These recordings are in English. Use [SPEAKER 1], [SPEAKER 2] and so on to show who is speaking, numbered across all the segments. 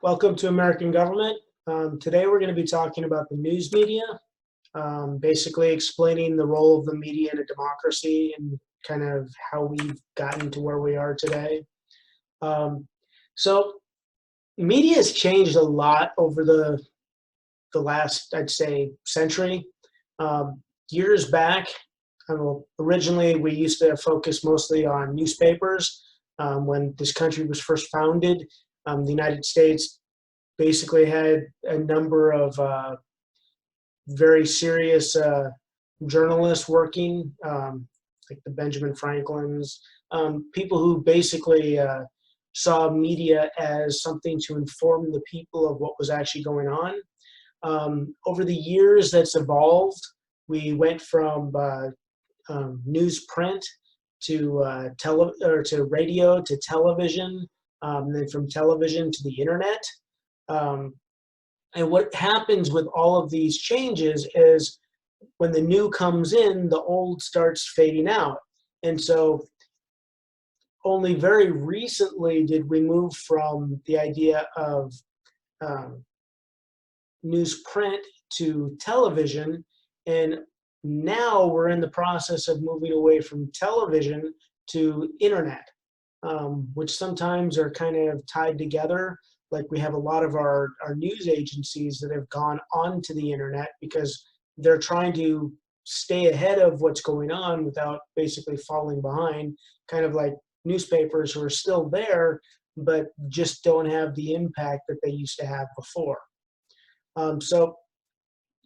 [SPEAKER 1] Welcome to American Government. Today we're going to be talking about the news media, basically explaining the role of the media in a democracy and kind of how we've gotten to where we are today. Um, so media has changed a lot over the last, I'd say, century. Years back, originally we used to focus mostly on newspapers. When this country was first founded, the United States basically had a number of very serious journalists working, like the Benjamin Franklins, people who basically saw media as something to inform the people of what was actually going on. Over the years, that's evolved. We went from newsprint to to radio to television, then from television to the internet. And what happens with all of these changes is when the new comes in, the old starts fading out. And so only very recently did we move from the idea of newsprint to television, and now we're in the process of moving away from television to internet, which sometimes are kind of tied together. Like we have a lot of our news agencies that have gone onto the internet because they're trying to stay ahead of what's going on without basically falling behind, kind of like newspapers who are still there, but just don't have the impact that they used to have before.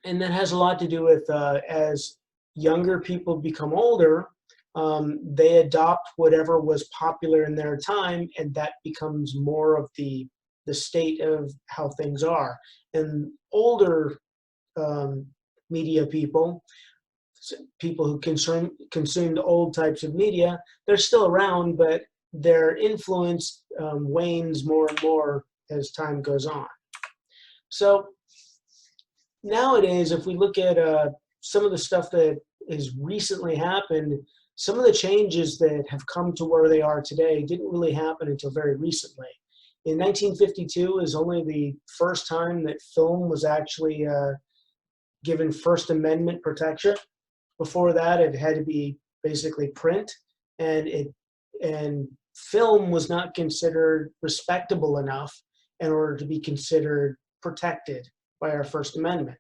[SPEAKER 1] And that has a lot to do with as younger people become older, they adopt whatever was popular in their time, and that becomes more of the state of how things are. And older media people who consumed old types of media, they're still around, but their influence wanes more and more as time goes on. So nowadays, if we look at some of the stuff that has recently happened, some of the changes that have come to where they are today didn't really happen until very recently. In 1952 is only the first time that film was actually given First Amendment protection. Before that, it had to be basically print, and film was not considered respectable enough in order to be considered protected by our First Amendment.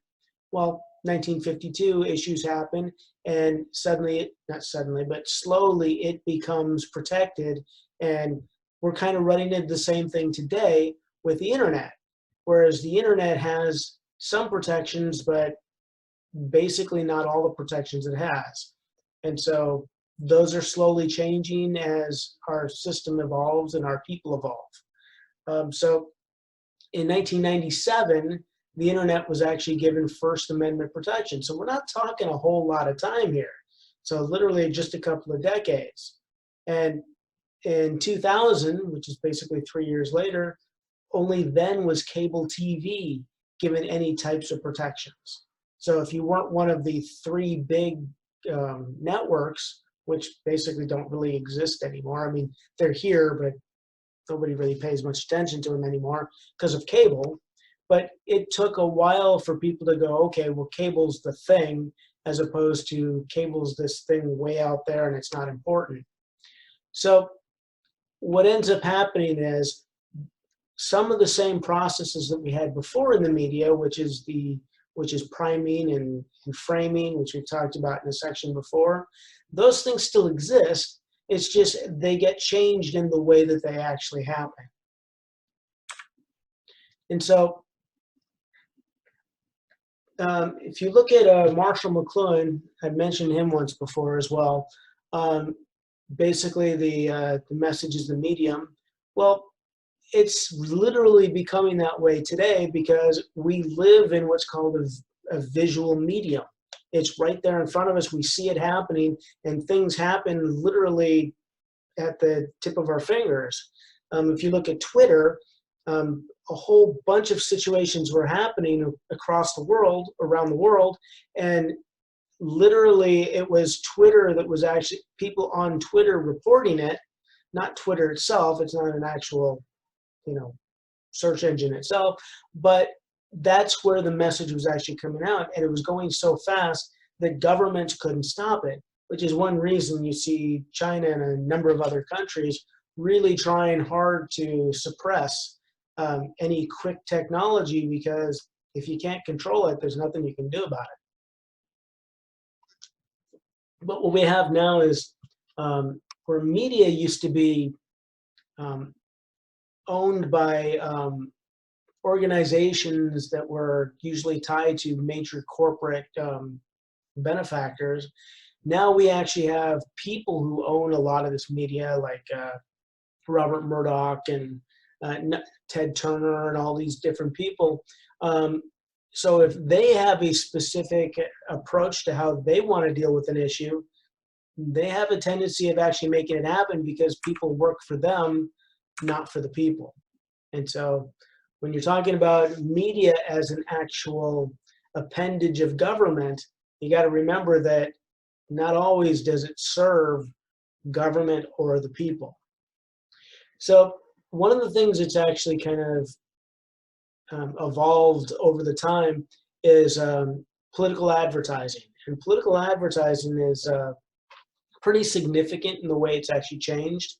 [SPEAKER 1] Well, 1952 issues happen, and not suddenly, but slowly it becomes protected, and we're kind of running into the same thing today with the internet, whereas the internet has some protections, but basically not all the protections it has. And so those are slowly changing as our system evolves and our people evolve. So in 1997, the internet was actually given First Amendment protection. So we're not talking a whole lot of time here. So literally just a couple of decades. And in 2000, which is basically 3 years later, only then was cable TV given any types of protections. So if you weren't one of the three big networks, which basically don't really exist anymore. I mean, they're here, but nobody really pays much attention to them anymore because of cable. But it took a while for people to go, okay, well, cable's the thing, as opposed to cable's this thing way out there and it's not important. So what ends up happening is some of the same processes that we had before in the media, which is priming and framing, which we talked about in a section before, those things still exist. It's just they get changed in the way that they actually happen. And so if you look at Marshall McLuhan, I've mentioned him once before as well. Basically, the message is the medium. Well, it's literally becoming that way today because we live in what's called a visual medium. It's right there in front of us. We see it happening, and things happen literally at the tip of our fingers. If you look at Twitter, a whole bunch of situations were happening across the world, around the world, and literally it was Twitter that was actually people on Twitter reporting it, not Twitter itself. It's not an actual, search engine itself, but that's where the message was actually coming out, and it was going so fast that governments couldn't stop it, which is one reason you see China and a number of other countries really trying hard to suppress any quick technology, because if you can't control it, there's nothing you can do about it. But what we have now is where media used to be owned by organizations that were usually tied to major corporate benefactors. Now we actually have people who own a lot of this media, like Robert Murdoch and Ted Turner and all these different people. So if they have a specific approach to how they want to deal with an issue, they have a tendency of actually making it happen because people work for them, not for the people. And so when you're talking about media as an actual appendage of government, you got to remember that not always does it serve government or the people. So one of the things that's actually kind of evolved over the time is political advertising. And political advertising is pretty significant in the way it's actually changed.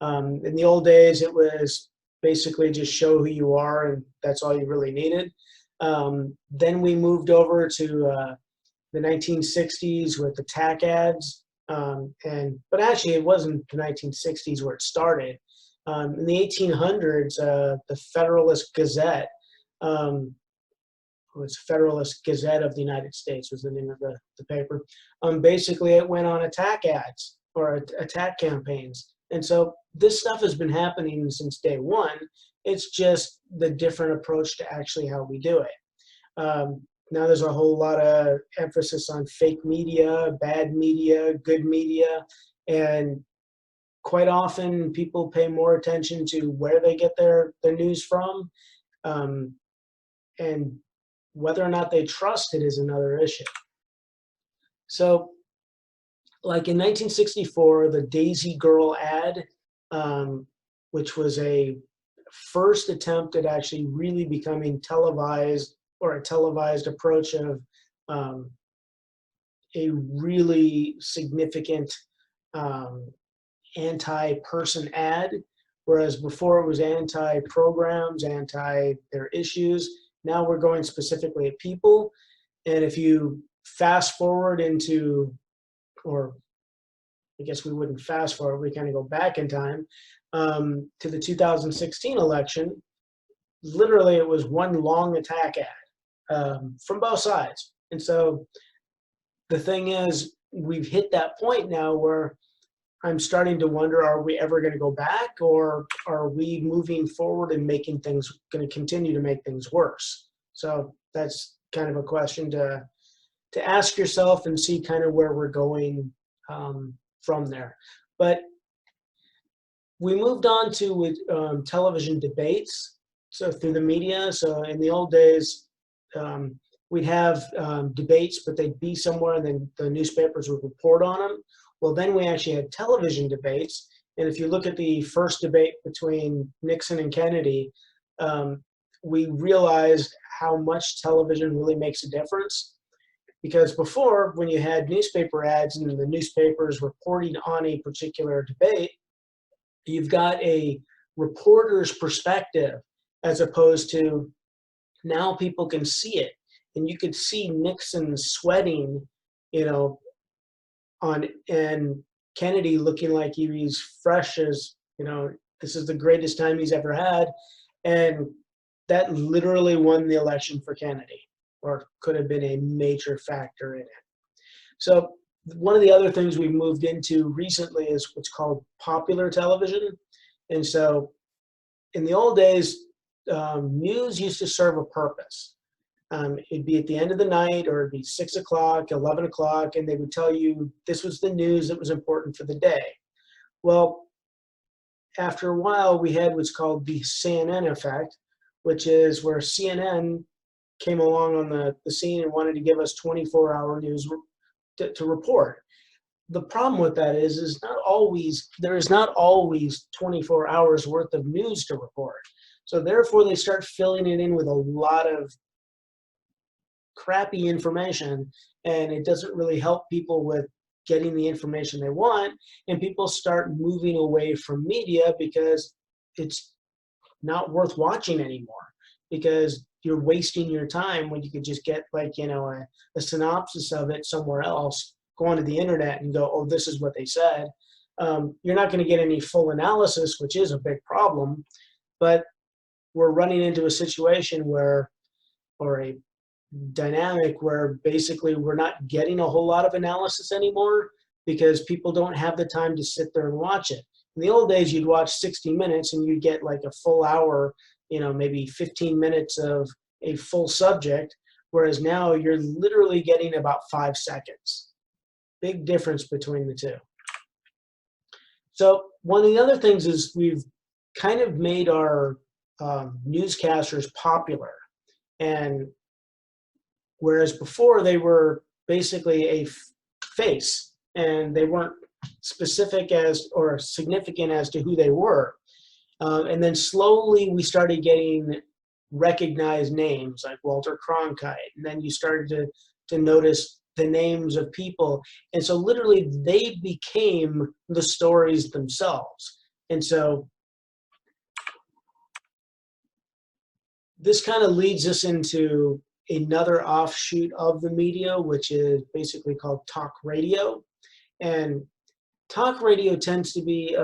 [SPEAKER 1] In the old days, it was basically just show who you are, and that's all you really needed. Then we moved over to the 1960s with attack ads, but actually it wasn't the 1960s where it started. In the 1800s, the Federalist Gazette, was Federalist Gazette of the United States was the name of the paper. Basically, it went on attack ads or attack campaigns. And so this stuff has been happening since day one. It's just the different approach to actually how we do it. Now there's a whole lot of emphasis on fake media, bad media, good media, and quite often people pay more attention to where they get their news from, and whether or not they trust it is another issue. So like in 1964, the Daisy Girl ad, which was a first attempt at actually really becoming televised, or a televised approach of a really significant anti-person ad, whereas before it was anti-programs, anti their issues. Now we're going specifically at people. And if you fast forward into, or I guess we wouldn't fast forward, we kind of go back in time to the 2016 election, literally it was one long attack ad from both sides. And so the thing is, we've hit that point now where I'm starting to wonder, are we ever going to go back, or are we moving forward and making things, going to continue to make things worse? So that's kind of a question to ask yourself and see kind of where we're going from there. But we moved on to television debates, so through the media. So in the old days, we'd have debates, but they'd be somewhere and then the newspapers would report on them. Well, then we actually had television debates. And if you look at the first debate between Nixon and Kennedy, we realized how much television really makes a difference. Because before, when you had newspaper ads and the newspapers reporting on a particular debate, you've got a reporter's perspective, as opposed to now people can see it. And you could see Nixon sweating, and Kennedy looking like he's fresh as, this is the greatest time he's ever had. And that literally won the election for Kennedy, or could have been a major factor in it. So one of the other things we've moved into recently is what's called popular television. And so in the old days, news used to serve a purpose. It'd be at the end of the night, or it'd be 6 o'clock, 11 o'clock, and they would tell you this was the news that was important for the day. Well, after a while, we had what's called the CNN effect, which is where CNN came along on the scene and wanted to give us 24-hour news to report. The problem with that is there is not always 24 hours worth of news to report. So therefore, they start filling it in with a lot of crappy information, and it doesn't really help people with getting the information they want, and people start moving away from media because it's not worth watching anymore, because you're wasting your time when you could just get, like, a synopsis of it somewhere else, go onto the internet and go, oh, this is what they said. You're not going to get any full analysis, which is a big problem, but we're running into a situation where, or a dynamic where basically we're not getting a whole lot of analysis anymore because people don't have the time to sit there and watch it. In the old days, you'd watch 60 minutes and you'd get like a full hour, maybe 15 minutes of a full subject, whereas now you're literally getting about 5 seconds. Big difference between the two. So one of the other things is we've kind of made our newscasters popular, and whereas before they were basically a face and they weren't specific as or significant as to who they were. And then slowly we started getting recognized names like Walter Cronkite, and then you started to notice the names of people. And so literally they became the stories themselves. And so this kind of leads us into another offshoot of the media, which is basically called talk radio. And talk radio tends to be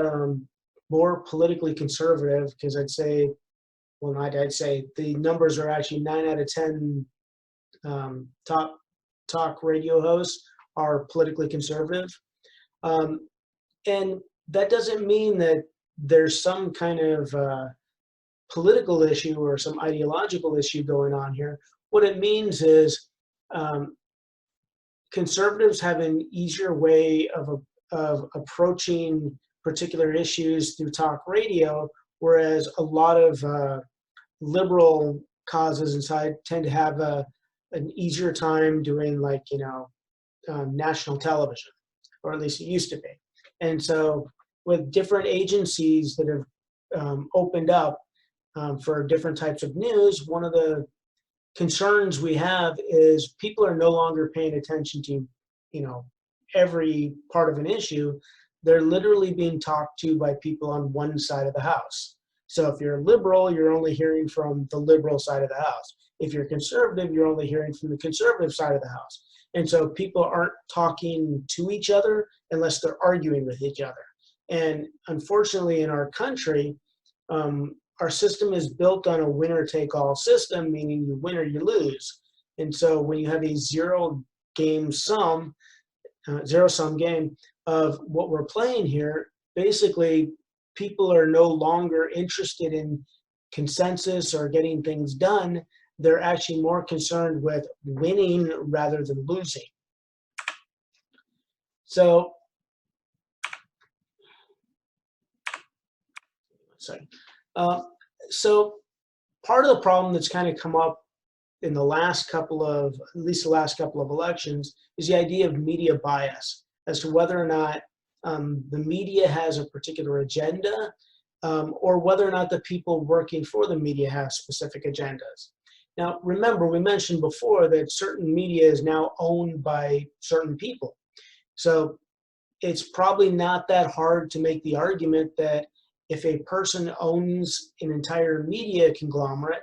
[SPEAKER 1] more politically conservative, because I'd say the numbers are actually 9 out of 10 top talk radio hosts are politically conservative. And that doesn't mean that there's some kind of political issue or some ideological issue going on here. What it means is conservatives have an easier way of approaching particular issues through talk radio, whereas a lot of liberal causes inside tend to have an easier time doing, like, national television, or at least it used to be. And so with different agencies that have opened up for different types of news, one of the concerns we have is people are no longer paying attention to, every part of an issue. They're literally being talked to by people on one side of the house. So if you're a liberal, you're only hearing from the liberal side of the house. If you're conservative, you're only hearing from the conservative side of the house. And so people aren't talking to each other unless they're arguing with each other. And unfortunately, in our country, our system is built on a winner-take-all system, meaning you win or you lose. And so when you have a zero-sum game of what we're playing here, basically people are no longer interested in consensus or getting things done. They're actually more concerned with winning rather than losing. So, so part of the problem that's kind of come up in the last couple of, at least the last couple of elections, is the idea of media bias, as to whether or not the media has a particular agenda, or whether or not the people working for the media have specific agendas. Now, remember, we mentioned before that certain media is now owned by certain people. So it's probably not that hard to make the argument that if a person owns an entire media conglomerate,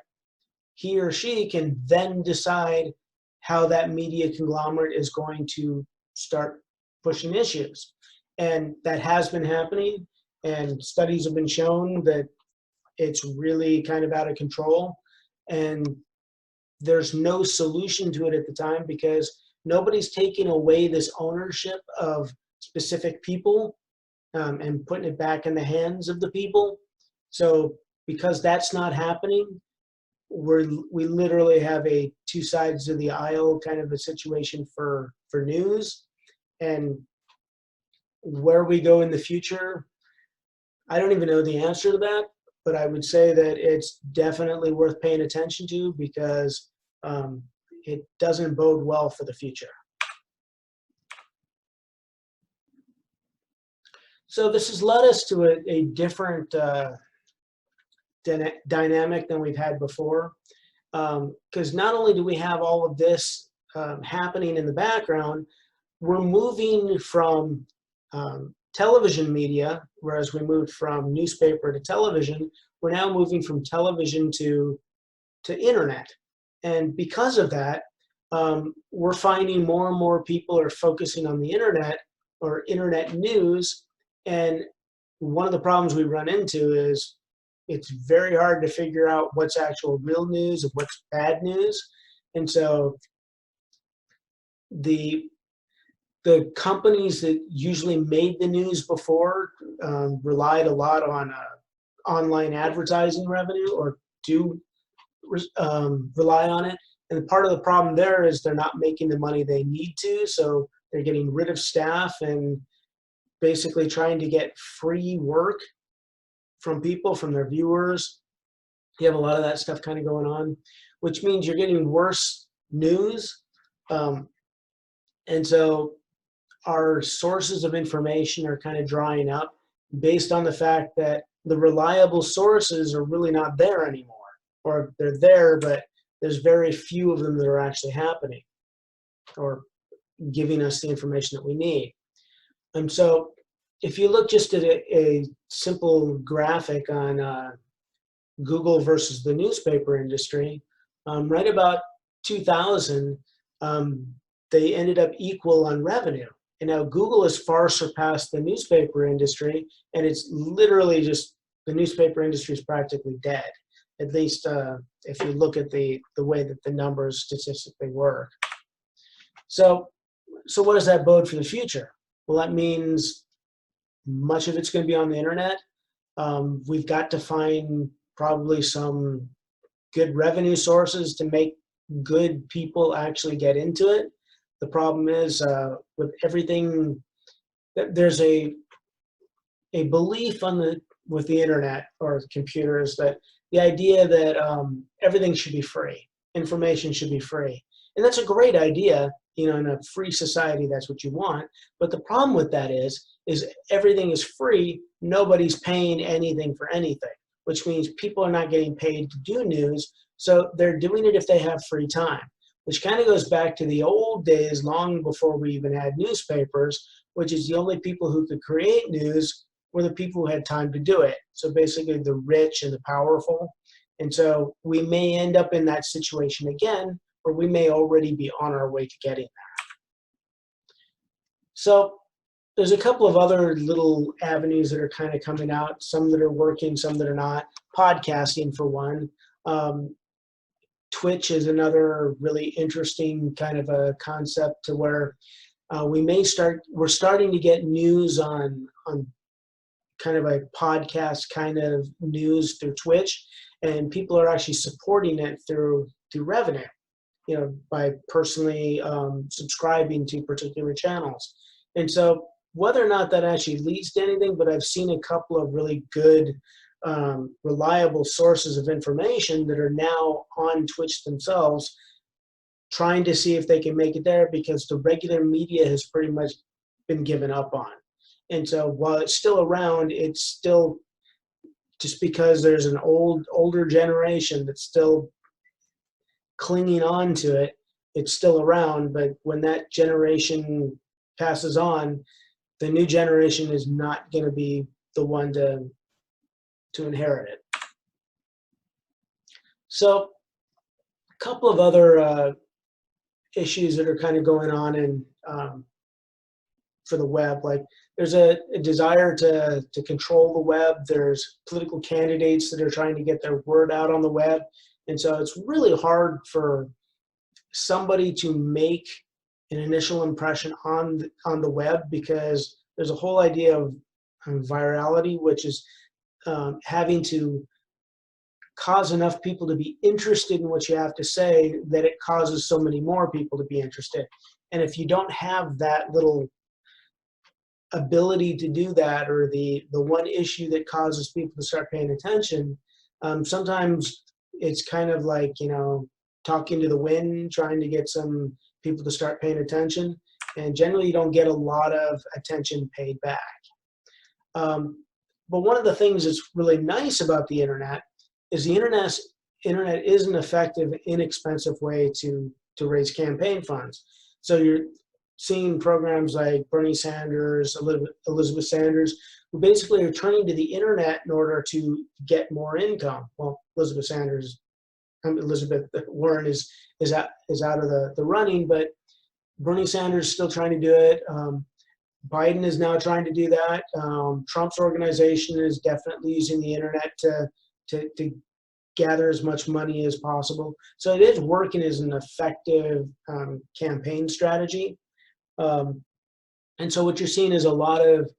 [SPEAKER 1] he or she can then decide how that media conglomerate is going to start pushing issues. And that has been happening, and studies have been shown that it's really kind of out of control. And there's no solution to it at the time, because nobody's taking away this ownership of specific people and putting it back in the hands of the people. So because that's not happening, we literally have a two sides of the aisle kind of a situation for news. And where we go in the future, I don't even know the answer to that, but I would say that it's definitely worth paying attention to, because it doesn't bode well for the future. So this has led us to a different dynamic than we've had before. Because not only do we have all of this happening in the background, we're moving from television media, whereas we moved from newspaper to television, we're now moving from television to internet. And because of that, we're finding more and more people are focusing on the internet or internet news. And one of the problems we run into is it's very hard to figure out what's actual real news and what's bad news. And so the companies that usually made the news before relied a lot on online advertising revenue, or do rely on it. And part of the problem there is they're not making the money they need to, so they're getting rid of staff and basically trying to get free work from people, from their viewers. You have a lot of that stuff kind of going on, which means you're getting worse news. And so our sources of information are kind of drying up based on the fact that the reliable sources are really not there anymore. Or they're there, but there's very few of them that are actually happening or giving us the information that we need. And so if you look just at a simple graphic on Google versus the newspaper industry, right about 2000, they ended up equal on revenue. And now Google has far surpassed the newspaper industry, and it's literally just, the newspaper industry is practically dead. At least if you look at the way that the numbers statistically work. So what does that bode for the future? Well, that means much of it's going to be on the internet. We've got to find probably some good revenue sources to make good people actually get into it. The problem is with everything, there's a belief with the internet or computers that the idea that everything should be free, information should be free. And that's a great idea. In a free society, that's what you want. But the problem with that is everything is free, nobody's paying anything for anything, which means people are not getting paid to do news, so they're doing it if they have free time, which kind of goes back to the old days, long before we even had newspapers, which is the only people who could create news were the people who had time to do it. So basically the rich and the powerful. And so we may end up in that situation again, or we may already be on our way to getting there. So there's a couple of other little avenues that are kind of coming out, some that are working, some that are not. Podcasting, for one. Twitch is another really interesting kind of a concept to where we're starting to get news on kind of a podcast kind of news through Twitch, and people are actually supporting it through revenue, by personally subscribing to particular channels. And so whether or not that actually leads to anything, but I've seen a couple of really good, reliable sources of information that are now on Twitch themselves, trying to see if they can make it there, because the regular media has pretty much been given up on. And so while it's still around, it's still, just because there's an older generation that's still clinging on to it, it's still around. But when that generation passes on, the new generation is not going to be the one to inherit it. So a couple of other issues that are kind of going on in for the web, like there's a desire to control the web. There's political candidates that are trying to get their word out on the web. And so it's really hard for somebody to make an initial impression on the web, because there's a whole idea of virality, which is having to cause enough people to be interested in what you have to say that it causes so many more people to be interested. And if you don't have that little ability to do that, or the one issue that causes people to start paying attention, sometimes it's kind of like, talking to the wind, trying to get some people to start paying attention, and generally you don't get a lot of attention paid back. But one of the things that's really nice about the internet is the internet is an effective, inexpensive way to raise campaign funds. So you're seeing programs like Bernie Sanders, Elizabeth Sanders, who basically are turning to the internet in order to get more income. Well, Elizabeth Warren is out of the running, but Bernie Sanders is still trying to do it. Biden is now trying to do that. Trump's organization is definitely using the internet to gather as much money as possible. So it is working as an effective campaign strategy. And so what you're seeing is a lot of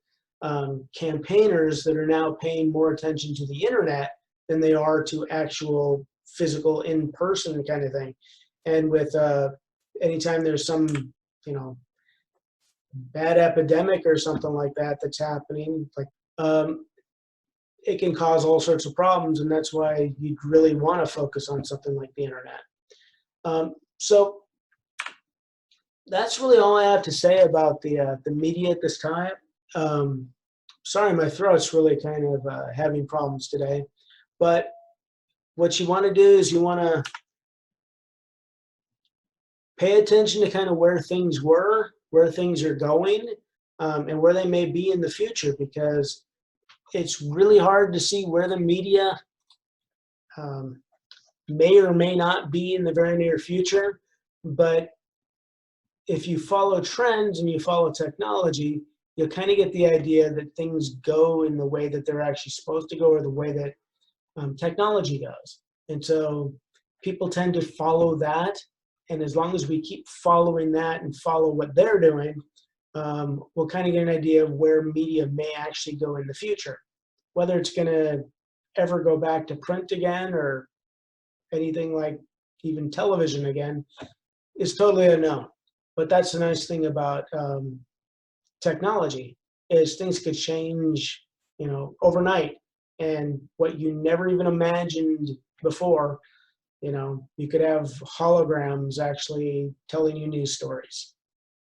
[SPEAKER 1] campaigners that are now paying more attention to the internet than they are to actual physical in-person kind of thing. And with anytime there's some, bad epidemic or something like that that's happening, like it can cause all sorts of problems, and that's why you'd really want to focus on something like the internet. So that's really all I have to say about the media at this time. Sorry, my throat's really kind of having problems today, but what you want to do is you want to pay attention to kind of where things were, where things are going, and where they may be in the future, because it's really hard to see where the media may or may not be in the very near future. But if you follow trends and you follow technology, you'll kind of get the idea that things go in the way that they're actually supposed to go, or the way that technology does. And so people tend to follow that. And as long as we keep following that and follow what they're doing, we'll kind of get an idea of where media may actually go in the future. Whether it's going to ever go back to print again, or anything like even television again, is totally unknown. But that's the nice thing about technology, is things could change, overnight. And what you never even imagined before, you could have holograms actually telling you news stories.